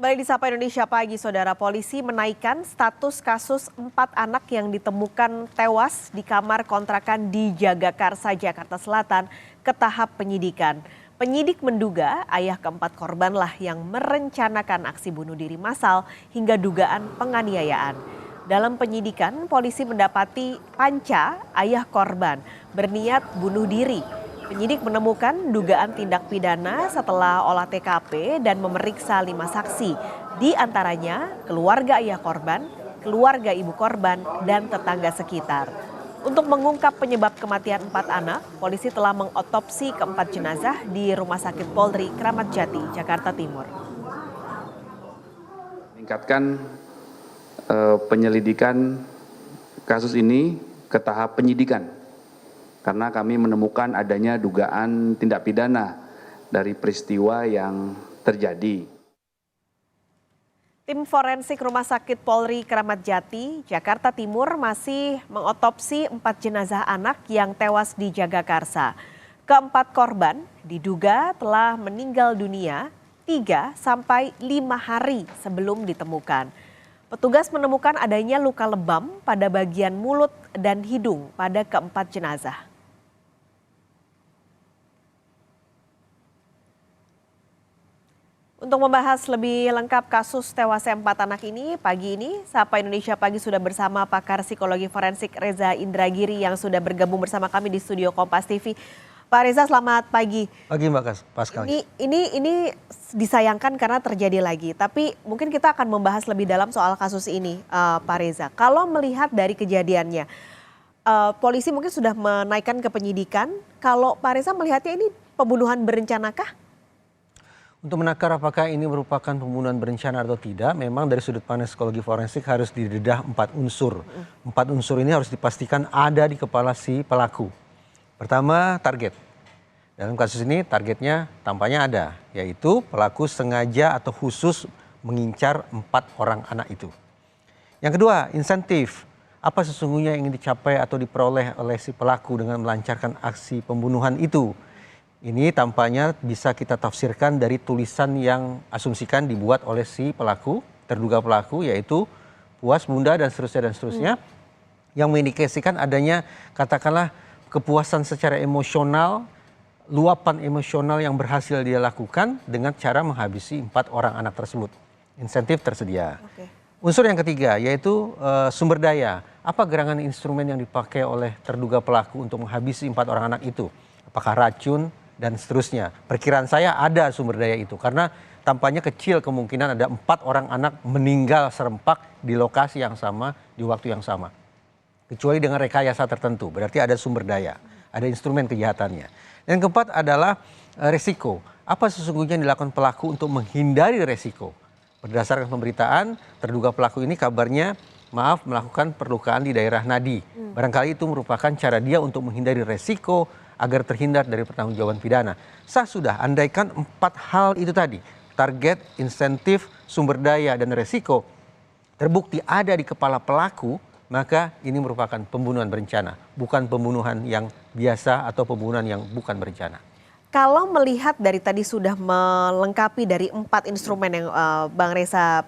Kembali di Sapa Indonesia Pagi, Saudara. Polisi menaikkan status kasus 4 anak yang ditemukan tewas di kamar kontrakan di Jagakarsa, Jakarta Selatan ke tahap penyidikan. Penyidik menduga ayah keempat korbanlah yang merencanakan aksi bunuh diri massal hingga dugaan penganiayaan. Dalam penyidikan, polisi mendapati Panca, ayah korban, berniat bunuh diri. Penyidik menemukan dugaan tindak pidana setelah olah TKP dan memeriksa 5 saksi, di antaranya keluarga ayah korban, keluarga ibu korban, dan tetangga sekitar. Untuk mengungkap penyebab kematian 4 anak, polisi telah mengotopsi keempat jenazah di Rumah Sakit Polri Kramat Jati, Jakarta Timur. Meningkatkan penyelidikan kasus ini ke tahap penyidikan. Karena kami menemukan adanya dugaan tindak pidana dari peristiwa yang terjadi. Tim forensik Rumah Sakit Polri Kramat Jati, Jakarta Timur masih mengotopsi 4 jenazah anak yang tewas di Jagakarsa. Keempat korban diduga telah meninggal dunia 3 sampai 5 hari sebelum ditemukan. Petugas menemukan adanya luka lebam pada bagian mulut dan hidung pada keempat jenazah. Untuk membahas lebih lengkap kasus tewasnya 4 anak ini, pagi ini Sapa Indonesia Pagi sudah bersama pakar psikologi forensik Reza Indragiri yang sudah bergabung bersama kami di studio Kompas TV. Pak Reza, selamat pagi. Pagi Mbak Pascal. Ini disayangkan karena terjadi lagi, tapi mungkin kita akan membahas lebih dalam soal kasus ini, Pak Reza. Kalau melihat dari kejadiannya, polisi mungkin sudah menaikkan ke penyidikan. Kalau Pak Reza melihatnya ini pembunuhan berencanakah? Untuk menakar apakah ini merupakan pembunuhan berencana atau tidak, memang dari sudut pandang psikologi forensik harus didedah 4 unsur. 4 unsur ini harus dipastikan ada di kepala si pelaku. Pertama, target. Dalam kasus ini targetnya tampaknya ada, yaitu pelaku sengaja atau khusus mengincar 4 orang anak itu. Yang kedua, insentif. Apa sesungguhnya yang ingin dicapai atau diperoleh oleh si pelaku dengan melancarkan aksi pembunuhan itu? Ini tampaknya bisa kita tafsirkan dari tulisan yang asumsikan dibuat oleh si pelaku, terduga pelaku, yaitu puas, bunda, dan seterusnya. Yang mengindikasikan adanya katakanlah kepuasan secara emosional, luapan emosional yang berhasil dia lakukan dengan cara menghabisi 4 orang anak tersebut. Insentif tersedia. Unsur yang ketiga yaitu sumber daya. Apa gerangan instrumen yang dipakai oleh terduga pelaku untuk menghabisi 4 orang anak itu? Apakah racun? Dan seterusnya. Perkiraan saya ada sumber daya itu karena tampaknya kecil kemungkinan ada 4 orang anak meninggal serempak di lokasi yang sama di waktu yang sama. Kecuali dengan rekayasa tertentu, berarti ada sumber daya, ada instrumen kejahatannya. Yang keempat adalah resiko. Apa sesungguhnya yang dilakukan pelaku untuk menghindari resiko? Berdasarkan pemberitaan, terduga pelaku ini kabarnya melakukan perlukaan di daerah nadi. Barangkali itu merupakan cara dia untuk menghindari resiko agar terhindar dari pertanggungjawaban pidana. Sah sudah, andaikan 4 hal itu tadi, target, insentif, sumber daya, dan resiko, terbukti ada di kepala pelaku, maka ini merupakan pembunuhan berencana, bukan pembunuhan yang biasa atau pembunuhan yang bukan berencana. Kalau melihat dari tadi sudah melengkapi dari 4 instrumen yang Bang Reza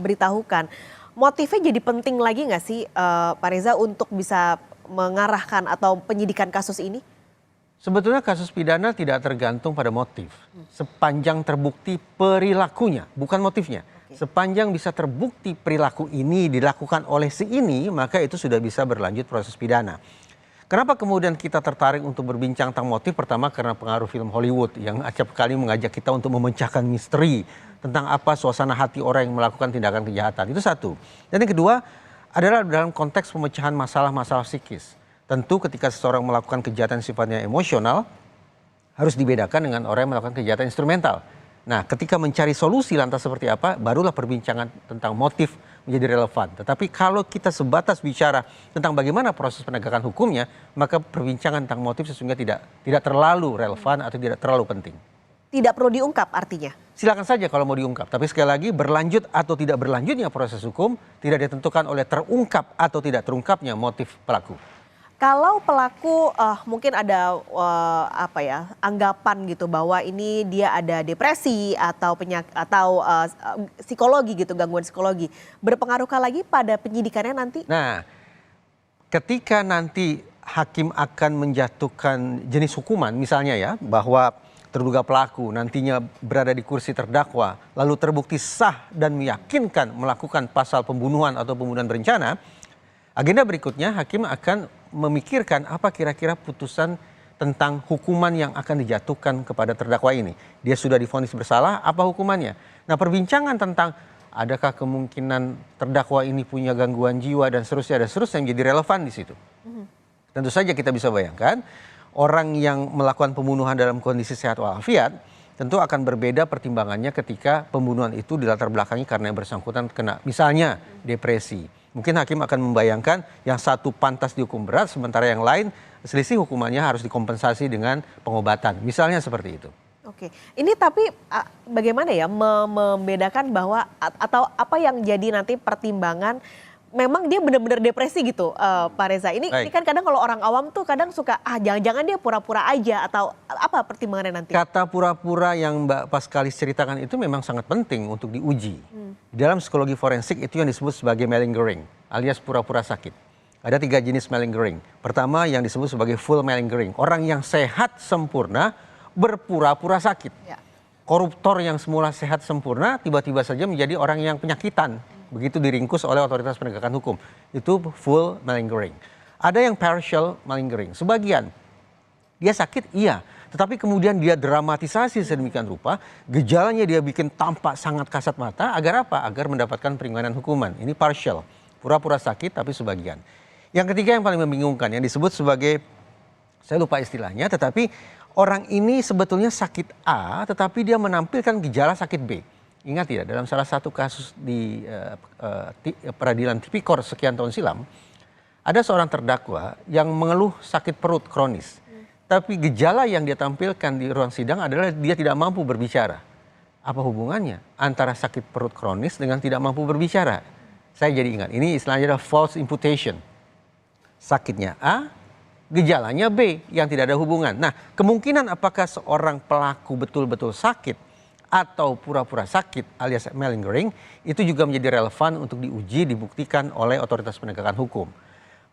beritahukan, motifnya jadi penting lagi nggak sih Pak Reza untuk bisa mengarahkan atau penyidikan kasus ini? Sebetulnya kasus pidana tidak tergantung pada motif. Sepanjang terbukti perilakunya, bukan motifnya. Sepanjang bisa terbukti perilaku ini dilakukan oleh si ini, maka itu sudah bisa berlanjut proses pidana. Kenapa kemudian kita tertarik untuk berbincang tentang motif? Pertama karena pengaruh film Hollywood yang acap kali mengajak kita untuk memecahkan misteri tentang apa suasana hati orang yang melakukan tindakan kejahatan. Itu satu. Dan yang kedua adalah dalam konteks pemecahan masalah-masalah psikis. Tentu ketika seseorang melakukan kejahatan sifatnya emosional, harus dibedakan dengan orang yang melakukan kejahatan instrumental. Nah, ketika mencari solusi lantas seperti apa, barulah perbincangan tentang motif menjadi relevan. Tetapi kalau kita sebatas bicara tentang bagaimana proses penegakan hukumnya, maka perbincangan tentang motif sesungguhnya tidak terlalu relevan atau tidak terlalu penting. Tidak perlu diungkap artinya? Silakan saja kalau mau diungkap. Tapi sekali lagi berlanjut atau tidak berlanjutnya proses hukum tidak ditentukan oleh terungkap atau tidak terungkapnya motif pelaku. Kalau pelaku mungkin ada anggapan gitu bahwa ini dia ada depresi atau psikologi gitu, gangguan psikologi, berpengaruhkah lagi pada penyidikannya nanti? Nah, ketika nanti hakim akan menjatuhkan jenis hukuman misalnya ya, bahwa terduga pelaku nantinya berada di kursi terdakwa lalu terbukti sah dan meyakinkan melakukan pasal pembunuhan atau pembunuhan berencana, agenda berikutnya hakim akan memikirkan apa kira-kira putusan tentang hukuman yang akan dijatuhkan kepada terdakwa ini. Dia sudah divonis bersalah, apa hukumannya? Nah, perbincangan tentang adakah kemungkinan terdakwa ini punya gangguan jiwa dan seterusnya menjadi relevan di situ. Tentu saja kita bisa bayangkan orang yang melakukan pembunuhan dalam kondisi sehat walafiat tentu akan berbeda pertimbangannya ketika pembunuhan itu dilatar belakangi karena yang bersangkutan kena misalnya depresi. Mungkin hakim akan membayangkan yang satu pantas dihukum berat sementara yang lain selisih hukumannya harus dikompensasi dengan pengobatan. Misalnya seperti itu. Oke, ini tapi bagaimana ya membedakan bahwa atau apa yang jadi nanti pertimbangan memang dia benar-benar depresi gitu, Pak Reza. Ini kan kadang kalau orang awam tuh kadang suka jangan-jangan dia pura-pura aja atau apa pertimbangannya nanti? Kata pura-pura yang Mbak Paskalis ceritakan itu memang sangat penting untuk diuji. Di dalam psikologi forensik itu yang disebut sebagai malingering alias pura-pura sakit. Ada 3 jenis malingering. Pertama yang disebut sebagai full malingering. Orang yang sehat sempurna berpura-pura sakit. Ya. Koruptor yang semula sehat sempurna tiba-tiba saja menjadi orang yang penyakitan. Begitu diringkus oleh otoritas penegakan hukum. Itu full malingering. Ada yang partial malingering. Sebagian dia sakit, iya. Tetapi kemudian dia dramatisasi sedemikian rupa, gejalanya dia bikin tampak sangat kasat mata, agar apa? Agar mendapatkan peringanan hukuman. Ini partial, pura-pura sakit tapi sebagian. Yang ketiga yang paling membingungkan, yang disebut sebagai, saya lupa istilahnya, tetapi orang ini sebetulnya sakit A, tetapi dia menampilkan gejala sakit B. Ingat tidak, dalam salah satu kasus di peradilan Tipikor sekian tahun silam, ada seorang terdakwa yang mengeluh sakit perut kronis. Tapi gejala yang dia tampilkan di ruang sidang adalah dia tidak mampu berbicara. Apa hubungannya antara sakit perut kronis dengan tidak mampu berbicara? Saya jadi ingat, ini istilahnya adalah false imputation. Sakitnya A, gejalanya B yang tidak ada hubungan. Nah, kemungkinan apakah seorang pelaku betul-betul sakit atau pura-pura sakit alias malingering itu juga menjadi relevan untuk diuji, dibuktikan oleh otoritas penegakan hukum.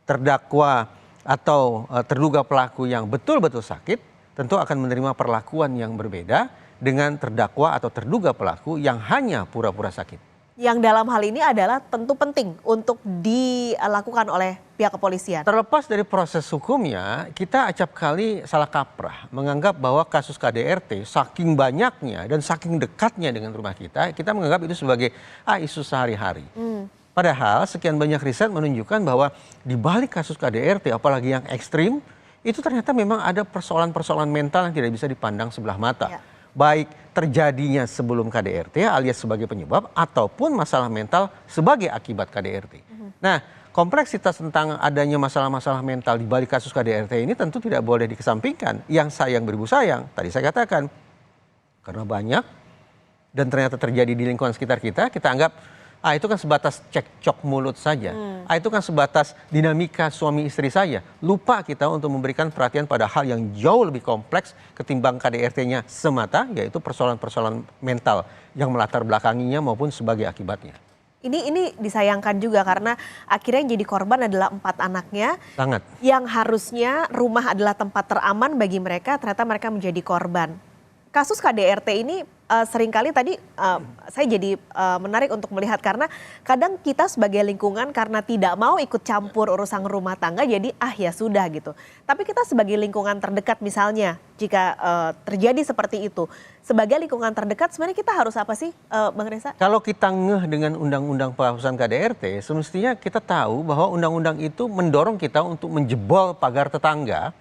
Terdakwa atau terduga pelaku yang betul-betul sakit tentu akan menerima perlakuan yang berbeda dengan terdakwa atau terduga pelaku yang hanya pura-pura sakit. Yang dalam hal ini adalah tentu penting untuk dilakukan oleh pihak kepolisian. Terlepas dari proses hukumnya, kita acap kali salah kaprah menganggap bahwa kasus KDRT saking banyaknya dan saking dekatnya dengan rumah kita menganggap itu sebagai isu sehari-hari. Padahal sekian banyak riset menunjukkan bahwa di balik kasus KDRT, apalagi yang ekstrim, itu ternyata memang ada persoalan-persoalan mental yang tidak bisa dipandang sebelah mata. Ya. Baik terjadinya sebelum KDRT alias sebagai penyebab, ataupun masalah mental sebagai akibat KDRT. Nah, kompleksitas tentang adanya masalah-masalah mental di balik kasus KDRT ini tentu tidak boleh dikesampingkan. Yang sayang beribu sayang, tadi saya katakan, karena banyak dan ternyata terjadi di lingkungan sekitar kita anggap itu kan sebatas cekcok mulut saja. Itu kan sebatas dinamika suami istri saja. Lupa kita untuk memberikan perhatian pada hal yang jauh lebih kompleks ketimbang KDRT-nya semata, yaitu persoalan-persoalan mental yang melatar belakanginya maupun sebagai akibatnya. Ini disayangkan juga karena akhirnya yang jadi korban adalah 4 anaknya. Sangat. Yang harusnya rumah adalah tempat teraman bagi mereka, ternyata mereka menjadi korban. Kasus KDRT ini seringkali tadi saya jadi menarik untuk melihat karena kadang kita sebagai lingkungan karena tidak mau ikut campur urusan rumah tangga jadi ya sudah gitu. Tapi kita sebagai lingkungan terdekat misalnya jika terjadi seperti itu, sebagai lingkungan terdekat sebenarnya kita harus apa sih Bang Reza? Kalau kita ngeh dengan undang-undang penghapusan KDRT, semestinya kita tahu bahwa undang-undang itu mendorong kita untuk menjebol pagar tetangga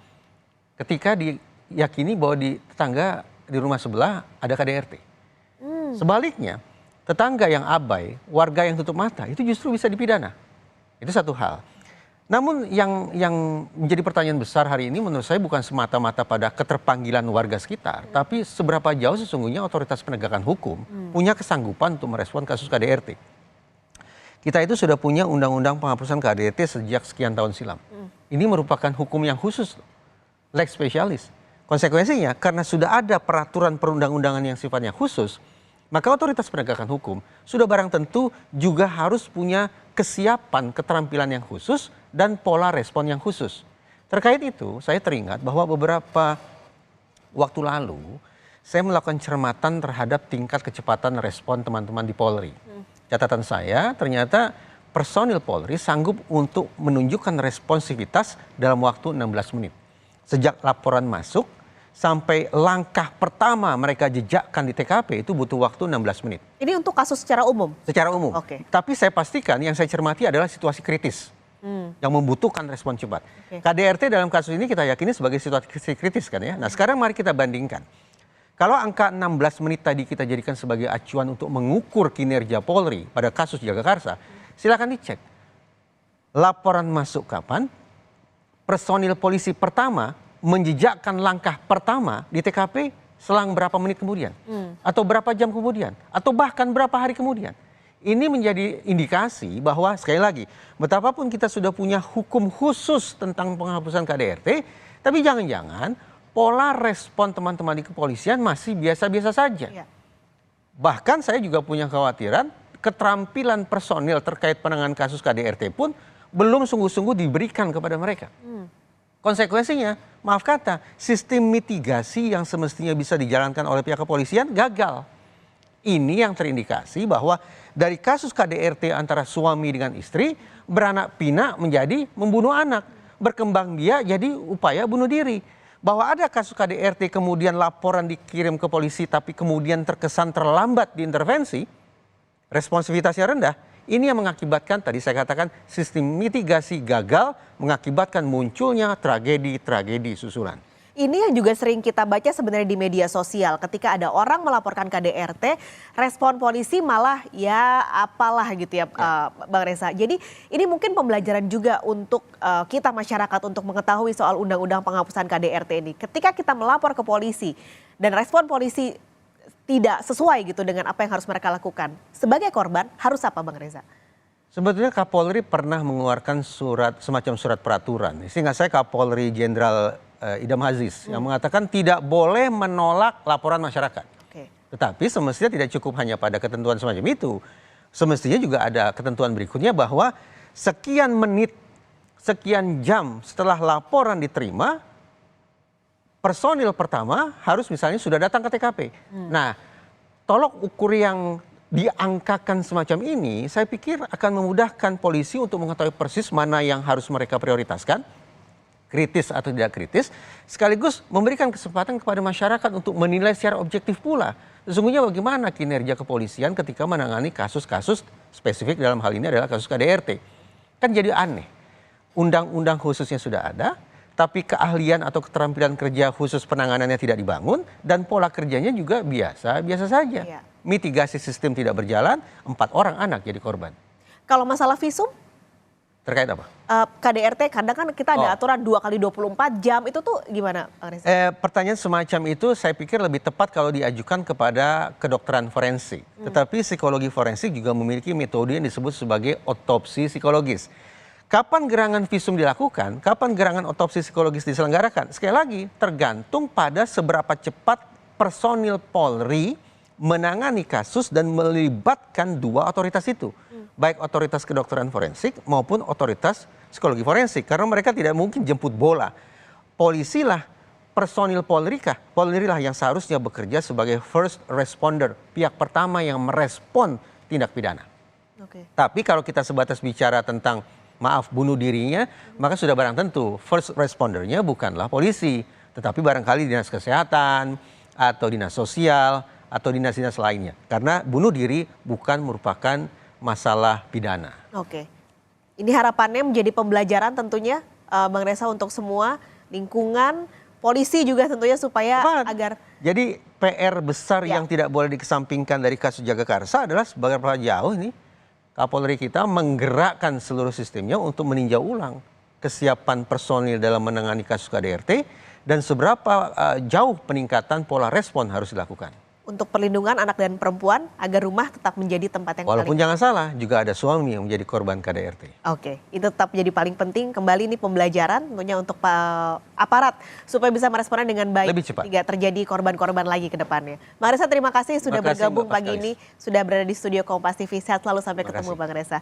ketika diyakini bahwa di tetangga di rumah sebelah ada KDRT. Sebaliknya, tetangga yang abai, warga yang tutup mata, itu justru bisa dipidana. Itu satu hal. Namun yang menjadi pertanyaan besar hari ini menurut saya bukan semata-mata pada keterpanggilan warga sekitar, tapi seberapa jauh sesungguhnya otoritas penegakan hukum punya kesanggupan untuk merespon kasus KDRT. Kita itu sudah punya undang-undang penghapusan KDRT sejak sekian tahun silam. Ini merupakan hukum yang khusus, lex specialis. Konsekuensinya, karena sudah ada peraturan perundang-undangan yang sifatnya khusus, maka otoritas penegakan hukum sudah barang tentu juga harus punya kesiapan, keterampilan yang khusus, dan pola respon yang khusus. Terkait itu, saya teringat bahwa beberapa waktu lalu, saya melakukan cermatan terhadap tingkat kecepatan respon teman-teman di Polri. Catatan saya, ternyata personil Polri sanggup untuk menunjukkan responsivitas dalam waktu 16 menit. Sejak laporan masuk, sampai langkah pertama mereka jejakkan di TKP itu butuh waktu 16 menit. Ini untuk kasus secara umum? Secara umum. Oke. Tapi saya pastikan yang saya cermati adalah situasi kritis. Yang membutuhkan respon cepat. KDRT dalam kasus ini kita yakini sebagai situasi kritis kan ya. Nah sekarang mari kita bandingkan. Kalau angka 16 menit tadi kita jadikan sebagai acuan untuk mengukur kinerja Polri pada kasus Jagakarsa, silakan dicek. Laporan masuk kapan, personil polisi pertama menjejakkan langkah pertama di TKP selang berapa menit kemudian, atau berapa jam kemudian, atau bahkan berapa hari kemudian. Ini menjadi indikasi bahwa sekali lagi, betapapun kita sudah punya hukum khusus tentang penghapusan KDRT, tapi jangan-jangan pola respon teman-teman di kepolisian masih biasa-biasa saja. Ya. Bahkan saya juga punya kekhawatiran keterampilan personil terkait penanganan kasus KDRT pun belum sungguh-sungguh diberikan kepada mereka. Konsekuensinya, maaf kata, sistem mitigasi yang semestinya bisa dijalankan oleh pihak kepolisian gagal. Ini yang terindikasi bahwa dari kasus KDRT antara suami dengan istri, beranak pinak menjadi membunuh anak. Berkembang dia jadi upaya bunuh diri. Bahwa ada kasus KDRT kemudian laporan dikirim ke polisi tapi kemudian terkesan terlambat diintervensi, responsivitasnya rendah, ini yang mengakibatkan tadi saya katakan sistem mitigasi gagal mengakibatkan munculnya tragedi-tragedi susulan. Ini yang juga sering kita baca sebenarnya di media sosial. Ketika ada orang melaporkan KDRT, respon polisi malah ya apalah gitu ya, Bang Reza. Jadi ini mungkin pembelajaran juga untuk kita masyarakat untuk mengetahui soal undang-undang penghapusan KDRT ini. Ketika kita melapor ke polisi dan respon polisi tidak sesuai gitu dengan apa yang harus mereka lakukan. Sebagai korban harus apa Bang Reza? Sebetulnya Kapolri pernah mengeluarkan semacam surat peraturan. Sehingga saya Kapolri Jenderal Idam Aziz yang mengatakan tidak boleh menolak laporan masyarakat. Tetapi semestinya tidak cukup hanya pada ketentuan semacam itu. Semestinya juga ada ketentuan berikutnya bahwa sekian menit, sekian jam setelah laporan diterima, personil pertama harus misalnya sudah datang ke TKP. Nah, tolok ukur yang diangkakan semacam ini, saya pikir akan memudahkan polisi untuk mengetahui persis mana yang harus mereka prioritaskan, kritis atau tidak kritis, sekaligus memberikan kesempatan kepada masyarakat untuk menilai secara objektif pula. Sesungguhnya bagaimana kinerja kepolisian ketika menangani kasus-kasus spesifik dalam hal ini adalah kasus KDRT. Kan jadi aneh, undang-undang khususnya sudah ada, tapi keahlian atau keterampilan kerja khusus penanganannya tidak dibangun, dan pola kerjanya juga biasa saja. Iya. Mitigasi sistem tidak berjalan, 4 orang anak jadi korban. Kalau masalah visum? Terkait apa? KDRT kadang kan kita ada aturan 2 kali 24 jam, itu tuh gimana Bang Reza? Pertanyaan semacam itu saya pikir lebih tepat kalau diajukan kepada kedokteran forensik. Tetapi psikologi forensik juga memiliki metode yang disebut sebagai otopsi psikologis. Kapan gerangan visum dilakukan, kapan gerangan otopsi psikologis diselenggarakan? Sekali lagi, tergantung pada seberapa cepat personil Polri menangani kasus dan melibatkan dua otoritas itu. Baik otoritas kedokteran forensik maupun otoritas psikologi forensik. Karena mereka tidak mungkin jemput bola. Polisi lah, personil Polri lah yang seharusnya bekerja sebagai first responder. Pihak pertama yang merespon tindak pidana. Tapi kalau kita sebatas bicara tentang bunuh dirinya, maka sudah barang tentu first respondernya bukanlah polisi, tetapi barangkali dinas kesehatan atau dinas sosial atau dinas-dinas lainnya. Karena bunuh diri bukan merupakan masalah pidana. Ini harapannya menjadi pembelajaran tentunya Bang Reza untuk semua lingkungan, polisi juga tentunya supaya agar. Jadi PR besar yang tidak boleh dikesampingkan dari kasus Jagakarsa adalah seberapa jauh ini Kapolri kita menggerakkan seluruh sistemnya untuk meninjau ulang kesiapan personil dalam menangani kasus KDRT dan seberapa jauh peningkatan pola respon harus dilakukan. untuk perlindungan anak dan perempuan agar rumah tetap menjadi tempat yang Walaupun paling. jangan salah, juga ada suami yang menjadi korban KDRT. Oke, itu tetap jadi paling penting. Kembali ini pembelajaran tentunya untuk aparat supaya bisa meresponnya dengan baik. Lebih cepat. Tidak terjadi korban-korban lagi ke depannya. Bang Reza, terima kasih sudah Terima kasih, bergabung Mbak pagi Paskalis. ini, sudah berada di studio Kompas TV. Sehat selalu, sampai Terima ketemu kasih. Bang Reza.